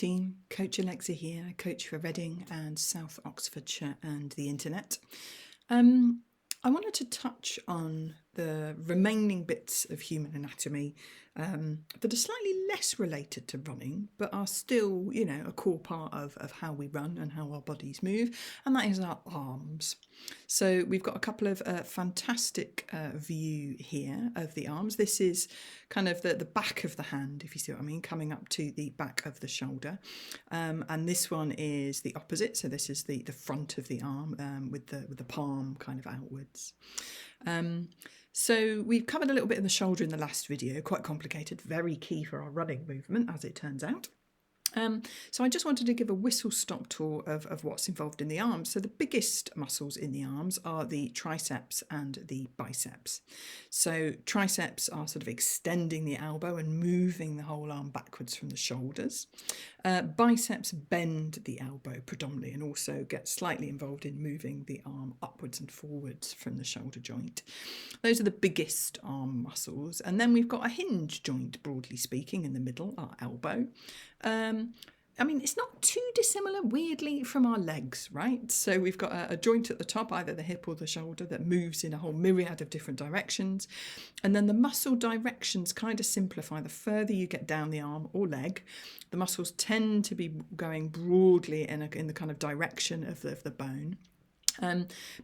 Team, Coach Alexa here, coach for Reading and South Oxfordshire and the internet. I wanted to touch on the remaining bits of human anatomy that are slightly less related to running, but are still, a core part of how we run and how our bodies move, and that is our arms. So we've got a couple of fantastic view here of the arms. This is kind of the back of the hand, if you see what I mean, coming up to the back of the shoulder. And this one is the opposite. So this is the front of the arm with the palm kind of outwards. So we've covered a little bit of the shoulder in the last video, quite complicated, very key for our running movement, as it turns out. So I just wanted to give a whistle-stop tour of what's involved in the arms. So the biggest muscles in the arms are the triceps and the biceps. So triceps are sort of extending the elbow and moving the whole arm backwards from the shoulders. Biceps bend the elbow predominantly and also get slightly involved in moving the arm upwards and forwards from the shoulder joint. Those are the biggest arm muscles. And then we've got a hinge joint, broadly speaking, in the middle, our elbow. It's not too dissimilar, weirdly, from our legs, right? So we've got a joint at the top, either the hip or the shoulder, that moves in a whole myriad of different directions. And then the muscle directions kind of simplify. The further you get down the arm or leg, the muscles tend to be going broadly in the kind of direction of the bone.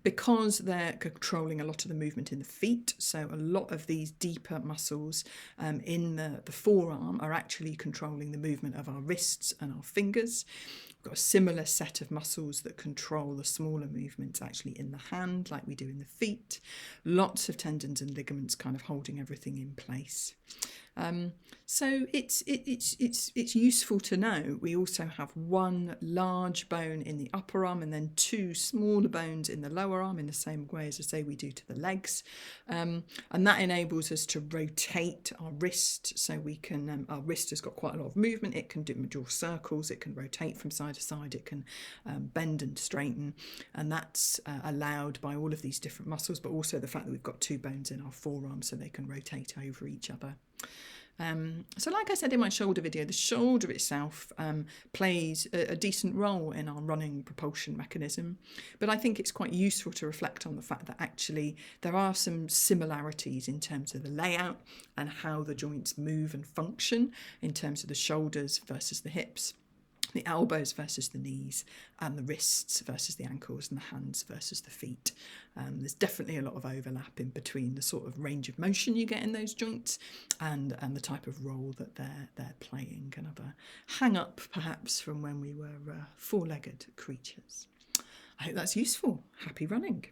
Because they're controlling a lot of the movement in the feet, so a lot of these deeper muscles in the forearm are actually controlling the movement of our wrists and our fingers. We've got a similar set of muscles that control the smaller movements actually in the hand, like we do in the feet. Lots of tendons and ligaments kind of holding everything in place. So it's useful to know we also have one large bone in the upper arm and then two smaller bones in the lower arm, in the same way as I say we do to the legs, and that enables us to rotate our wrist. So we can our wrist has got quite a lot of movement. It can draw circles, it can rotate from side to side, it can bend and straighten, and that's allowed by all of these different muscles, but also the fact that we've got two bones in our forearm so they can rotate over each other. So like I said in my shoulder video, the shoulder itself plays a decent role in our running propulsion mechanism, but I think it's quite useful to reflect on the fact that actually there are some similarities in terms of the layout and how the joints move and function in terms of the shoulders versus the hips, the elbows versus the knees, and the wrists versus the ankles, and the hands versus the feet. There's definitely a lot of overlap in between the sort of range of motion you get in those joints and the type of role that they're playing, kind of a hang up perhaps from when we were four-legged creatures. I hope that's useful. Happy running.